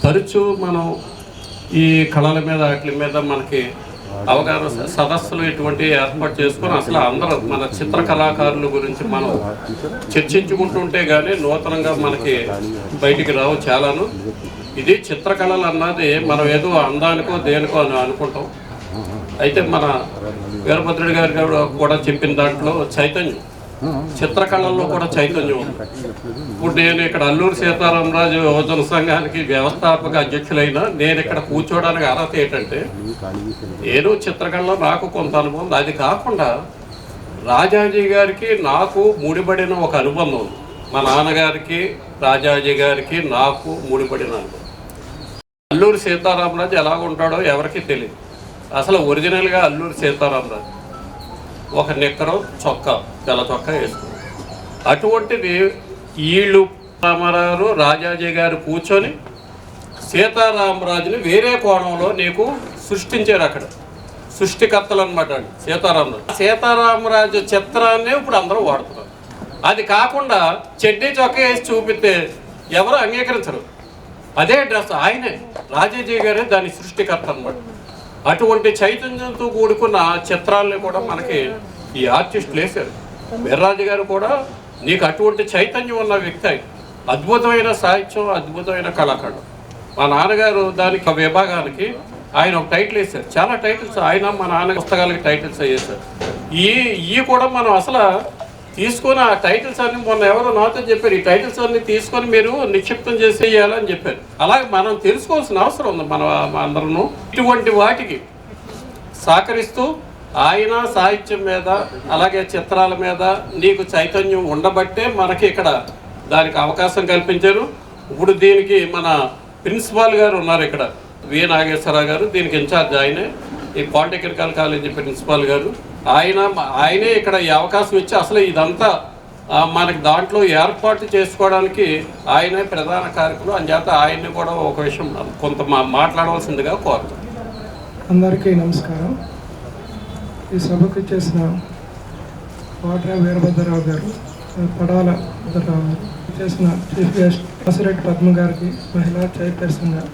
తరచూ మనం ఈ కళల మీద వాటి మీద మనకి అవగాహన సదస్సులు ఇటువంటి ఏర్పాటు చేసుకొని అసలు అందరూ మన చిత్ర కళాకారుల గురించి మనం చర్చించుకుంటుంటే కానీ నూతనంగా మనకి బయటికి రావు చాలాను. ఇది చిత్రకళలు అన్నది మనం ఏదో అందానికో దేనికో అని అనుకుంటాం. అయితే మన వీరభద్రుడి గారి కూడా చెప్పిన దాంట్లో చైతన్యం, చిత్రకళల్లో కూడా చైతన్యం ఉంది. ఇప్పుడు నేను ఇక్కడ అల్లూరి సీతారామరాజు యువజన సంఘానికి వ్యవస్థాపక అధ్యక్షులైన నేను ఇక్కడ కూర్చోవడానికి అర్హత ఏంటంటే నేను చిత్రకళలో నాకు కొంత అనుభవం. అది కాకుండా రాజాజీ గారికి నాకు ముడిపడిన ఒక అనుబంధం ఉంది. మా నాన్నగారికి రాజాజీ గారికి నాకు ముడిపడిన అనుభవం. అల్లూరి సీతారామరాజు ఎలా ఉంటాడో ఎవరికి తెలియదు. అసలు ఒరిజినల్గా అల్లూరి సీతారామరాజు ఒక నిక్కరు చొక్కా, తెల్ల చొక్కా వేసుకున్నారు. అటువంటిది వీళ్ళు రామారావు రాజాజీ గారు కూర్చొని సీతారామరాజుని వేరే కోణంలో నీకు సృష్టించారు. అక్కడ సృష్టికర్తలు అనమాట సీతారామరాజు చిత్రాన్ని ఇప్పుడు అందరూ వాడుతున్నారు. అది కాకుండా చెడ్డీ చొక్కా వేసి చూపితే ఎవరు అంగీకరించరు. అదే డ్రెస్ ఆయనే, రాజాజీ గారే దాని సృష్టికర్త అనమాట. అటువంటి చైతన్యంతో కూడుకున్న చిత్రాలని కూడా మనకి ఈ ఆర్టిస్టులు వేశారు. వీర్రాజు గారు కూడా నీకు అటువంటి చైతన్యం ఉన్న వ్యక్తి, అద్భుతమైన సాహిత్యం, అద్భుతమైన కళాకారుడు. మా నాన్నగారు దానికి విభాగానికి ఆయన ఒక టైటిల్ వేశారు. చాలా టైటిల్స్ ఆయన మా నాన్న పుస్తకాలకి టైటిల్స్ వేశారు. ఈ కూడా మనం అసలు తీసుకొని ఆ టైటిల్స్ అన్ని మొన్న ఎవరో నాతో చెప్పారు, ఈ టైటిల్స్ అన్ని తీసుకొని మీరు నిక్షిప్తం చేసేయాలని చెప్పారు. అలాగే మనం తెలుసుకోవాల్సిన అవసరం ఉంది. మన అందరూ ఇటువంటి వాటికి సహకరిస్తూ ఆయన సాహిత్యం మీద అలాగే చిత్రాల మీద నీకు చైతన్యం ఉండబట్టే మనకి ఇక్కడ దానికి అవకాశం కల్పించారు. ఇప్పుడు దీనికి మన ప్రిన్సిపాల్ గారు ఉన్నారు ఇక్కడ, వి నాగేశ్వరరావు గారు, దీనికి ఇన్ఛార్జ్ ఆయనే. ఈ పాలిటెక్నికల్ కాలేజీ ప్రిన్సిపాల్ గారు ఆయనే ఇక్కడ ఈ అవకాశం ఇచ్చి అసలు ఇదంతా మనకి దాంట్లో ఏర్పాటు చేసుకోవడానికి ఆయనే ప్రధాన కార్యక్రమం. అంచేత ఆయన్ని కూడా ఒక విషయం కొంత మాట్లాడవలసిందిగా కోరుతాం. అందరికీ నమస్కారం. ఈ సభకు చేసిన వాడ్రా వీరభద్రరావు గారు, పడాల భద్రరావు గారు, చేసిన చీఫ్ గెస్ట్ వాసిరెడ్డి పద్మ గారికి, మహిళా చైర్పర్సన్ గారు,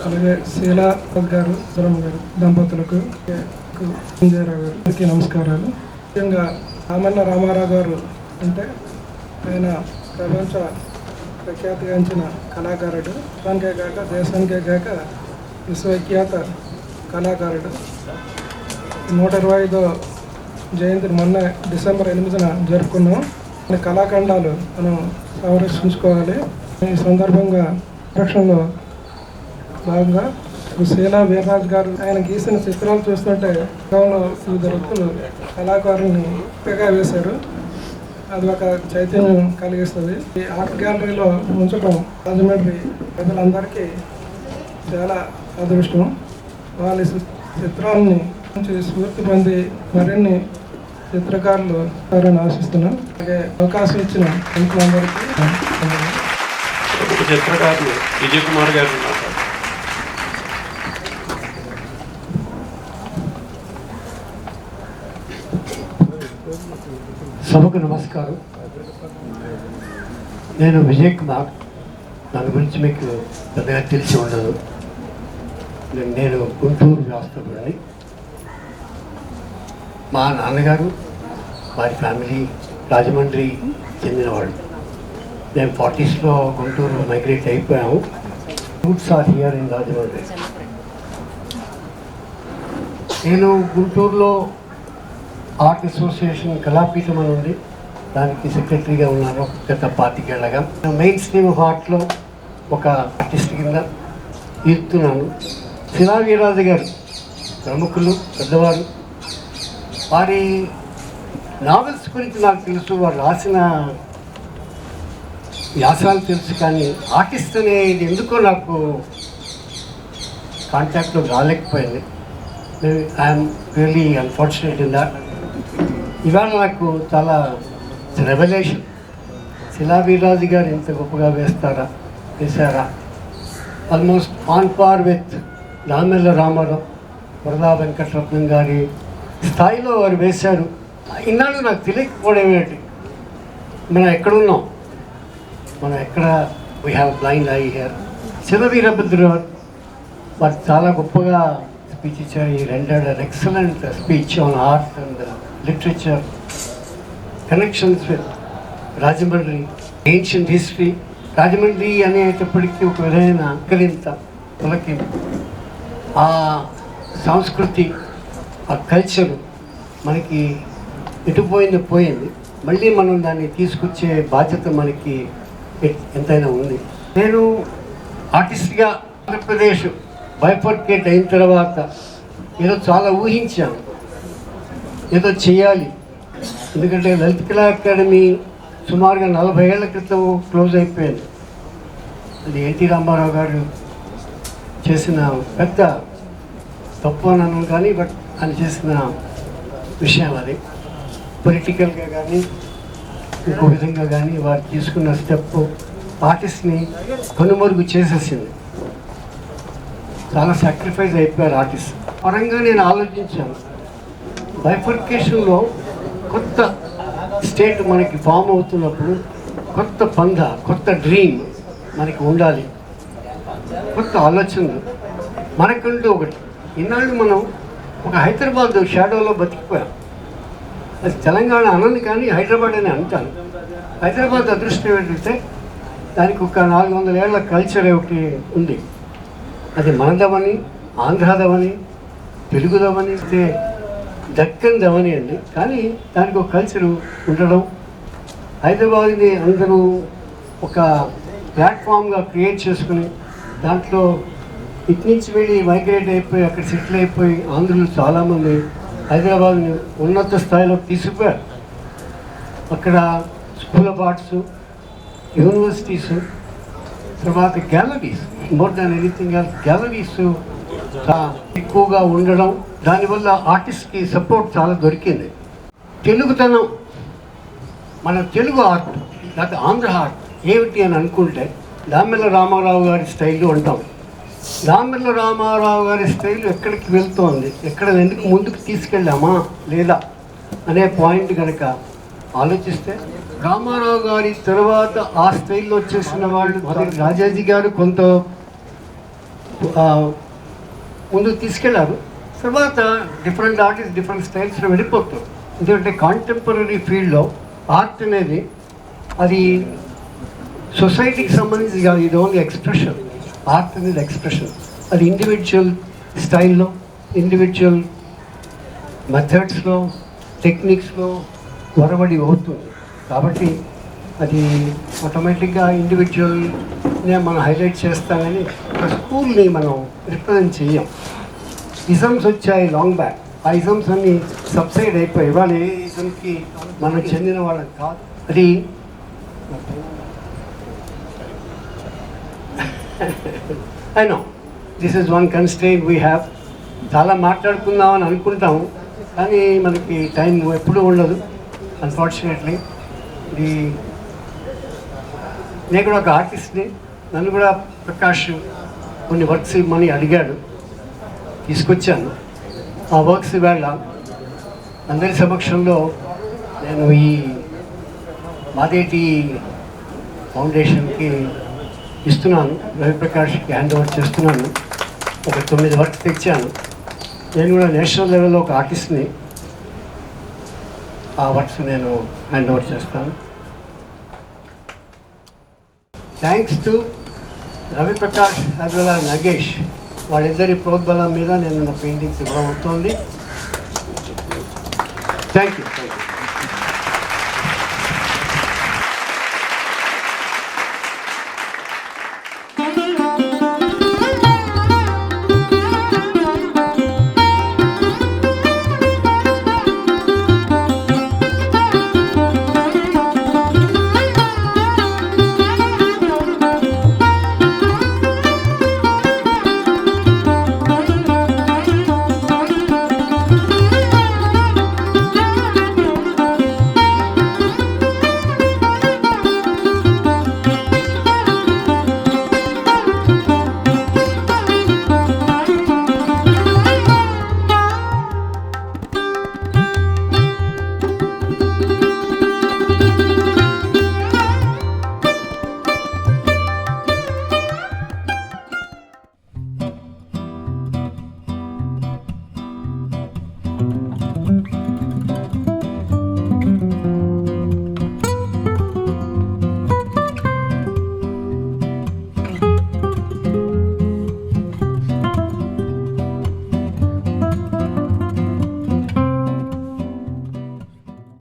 అలాగే శీలా గారు, సురమ్మ గారు దంపతులకు, సంజయరావు గారికి నమస్కారాలు. ముఖ్యంగా రామన్న రామారావు గారు అంటే ఆయన ప్రపంచ ప్రఖ్యాతిగాంచిన కళాకారుడు. దానికే కాక దేశానికే కాక విశ్వవిఖ్యాత కళాకారుడు. 125వ జయంతిని మొన్న డిసెంబర్ 8న జరుపుకున్నాం. కళాఖండాలు మనం సంరక్షించుకోవాలి. ఈ సందర్భంగా రక్షణలో భాగంగా శీలా వీర్రాజు గారు ఆయన గీసిన చిత్రాలు చూస్తుంటే వివిధ వ్యక్తులు కళాకారుల్ని గొప్పగా వేశారు. అది ఒక చైతన్యం కలిగిస్తుంది. ఈ ఆర్ట్ గ్యాలరీలో ఉంచడం రాజమండ్రి ప్రజలందరికీ చాలా అదృష్టం. వాళ్ళ చిత్రాలని మంచి స్ఫూర్తి పొంది మరిన్ని చిత్రకారులు వారిని ఆశిస్తున్నాం. అలాగే అవకాశం ఇచ్చిన అందరికీ చిత్రకారులు విజయ్ కుమార్ గారు. సభకు నమస్కారం. నేను విజయ్ కుమార్. దాని గురించి మీకు పెద్దగా తెలిసి ఉండదు. నేను గుంటూరు వ్యవస్థాపకుడిని. మా నాన్నగారు వారి ఫ్యామిలీ రాజమండ్రి చెందినవాడు. మేము 40sలో గుంటూరు మైగ్రేట్ అయిపోయాము. Roots are here in Rajahmundry. నేను గుంటూరులో ఆర్ట్ అసోసియేషన్ కళాపీఠం అని ఉంది, దానికి సెక్రటరీగా ఉన్నాను గత 25 ఏళ్ళగా. మెయిన్ స్ట్రీమ్ ఆఫ్ ఆర్ట్లో ఒక ఆర్టిస్ట్ కింద తీరుతున్నాను. శిలా వీర్రాజు గారు ప్రముఖులు, పెద్దవారు. వారి నావెల్స్ గురించి నాకు తెలుసు, వారు రాసిన వ్యాసాలు తెలుసు, కానీ ఆర్టిస్ట్ అనేది ఎందుకో నాకు కాంటాక్ట్లో రాలేకపోయింది. I'm really unfortunate in that. ఇవాళ నాకు చాలా రెవల్యూషన్. శిలా వీర్రాజు గారు ఇంత గొప్పగా వేశారా? Almost on par with Namella Ramarao, Varada Venkataratnam గారి స్థాయిలో వారు వేశారు. ఇన్నాళ్ళు నాకు తెలియకపోవడం ఏంటి, మనం ఎక్కడున్నాం, మనం ఎక్కడ we have blind I here. చిన్న వీరభద్ర వారు చాలా గొప్పగా స్పీచ్ ఇచ్చారు. ఈ రెండేళ్ళ excellent speech on art and literature, connections with Rajahmundry, ancient history. Rajahmundry అనేటప్పటికీ ఒక విధమైన కలింత పులకి ఆ సంస్కృతి, ఆ కల్చరు మనకి ఎటుపోయింది పోయింది. మళ్ళీ మనం దాన్ని తీసుకొచ్చే బాధ్యత మనకి ఎంతైనా ఉంది. నేను ఆర్టిస్ట్గా ఆంధ్రప్రదేశ్ బైఫర్కేట్ అయిన తర్వాత ఏదో చాలా ఊహించాను, ఏదో చేయాలి. ఎందుకంటే లలిత కళా అకాడమీ సుమారుగా 40 ఏళ్ల క్రితం క్లోజ్ అయిపోయింది. అది ఎన్టీ రామారావు గారు చేసిన పెద్ద తప్పు అని అన్నాను కానీ బట్ ఆయన చేసిన విషయం అది. పొలిటికల్గా కానీ ఇంకో విధంగా కానీ వారు తీసుకున్న స్టెప్ ఆర్టిస్ట్ని కనుమరుగు చేసేసింది. చాలా సాక్రిఫైస్ అయిపోయారు ఆర్టిస్ట్ పరంగా. నేను ఆలోచించాను, బైఫర్కేషన్లో కొత్త స్టేట్ మనకి ఫామ్ అవుతున్నప్పుడు కొత్త పంద, కొత్త డ్రీమ్ మనకి ఉండాలి, కొత్త ఆలోచనలు మనకంటూ ఒకటి. ఈనాడు మనం ఒక హైదరాబాద్ షాడోలో బతికిపోయాం. అది తెలంగాణ అనని కానీ హైదరాబాద్ అని అంటాను. హైదరాబాద్ అదృష్టం ఏంటంటే దానికి ఒక 400 ఏళ్ల కల్చర్ ఒకటి ఉంది. అది మనదవని, ఆంధ్రాదవని, తెలుగుదవని, దక్కన్ దవని అండి. కానీ దానికి ఒక కల్చరు ఉండడం, హైదరాబాద్ని అందరూ ఒక ప్లాట్ఫామ్గా క్రియేట్ చేసుకుని దాంట్లో ఇటు నుంచి వెళ్ళి మైగ్రేట్ అయిపోయి అక్కడ సెటిల్ అయిపోయి ఆంధ్రులు చాలామంది హైదరాబాద్ని ఉన్నత స్థాయిలో తీసుకుపోయారు. అక్కడ స్కూల్ ఆఫ్ ఆర్ట్స్, యూనివర్సిటీస్, తర్వాత galleries, more than anything else galleries ఎక్కువగా ఉండడం, దానివల్ల ఆర్టిస్ట్కి సపోర్ట్ చాలా దొరికింది. తెలుగుతనం, మన తెలుగు ఆర్ట్ లేకపోతే ఆంధ్ర ఆర్ట్ ఏమిటి అని అనుకుంటే దామెల్ల రామారావు గారి స్టైలు అంటాం. దామెల్ల రామారావు గారి స్టైల్ ఎక్కడికి వెళ్తోంది, ఎక్కడ ఎందుకు ముందుకు తీసుకెళ్ళామా లేదా అనే పాయింట్ కనుక ఆలోచిస్తే, రామారావు గారి తర్వాత ఆ స్టైల్లో వచ్చేసిన వాళ్ళు మొదటి రాజాజీ గారు కొంత ముందుకు తీసుకెళ్లారు. తర్వాత డిఫరెంట్ ఆర్టిస్ట్ డిఫరెంట్ స్టైల్స్లో వెళ్ళిపోతారు. ఎందుకంటే కాంటెంపరీ ఫీల్డ్లో ఆర్ట్ అనేది అది సొసైటీకి సంబంధించి కాదు, ఇది ఓన్లీ ఎక్స్ప్రెషన్. ఆర్ట్ అనేది ఎక్స్ప్రెషన్. అది ఇండివిజువల్ స్టైల్లో, ఇండివిజువల్ మెథడ్స్లో, టెక్నిక్స్లో వరబడి అవుతుంది. కాబట్టి అది ఆటోమేటిక్గా ఇండివిజువల్నే మనం హైలైట్ చేస్తామని ఒక స్కూల్ని మనం రిప్రజెంట్ చెయ్యం. ఇజమ్స్ వచ్చాయి లాంగ్ బ్యాక్, ఆ ఇజమ్స్ అన్నీ సబ్సైడ్ అయిపోయి ఇవాళ ఏ ఇజమ్కి మనం చెందిన వాళ్ళం కాదు. అది I know this is one constraint we have. చాలా మాట్లాడుకుందామని అనుకుంటాము కానీ మనకి టైం ఎప్పుడూ ఉండదు అన్ఫార్చునేట్లీ. నేను కూడా ఒక ఆర్టిస్ట్ని, నన్ను కూడా ప్రకాష్ కొన్ని వర్క్స్ ఇవ్వమని అడిగాడు, తీసుకొచ్చాను. ఆ వర్క్స్ ఇవాళ అందరి సమక్షంలో నేను ఈ మాదేటి ఫౌండేషన్కి ఇస్తున్నాను, రవిప్రకాష్కి హ్యాండ్ ఓవర్ చేస్తున్నాను. ఒక 9 వర్క్స్ తెచ్చాను. నేను కూడా నేషనల్ లెవెల్లో ఒక ఆర్టిస్ట్ని, ఆ వర్క్స్ నేను హ్యాండ్ ఓవర్ చేస్తాను. Thanks to Ravi Prakash as well as Nagesh, వాళ్ళిద్దరి ప్రోద్బలం మీద నేను నా పెయింటింగ్స్ ఇవ్వడం అవుతుంది. Thank you.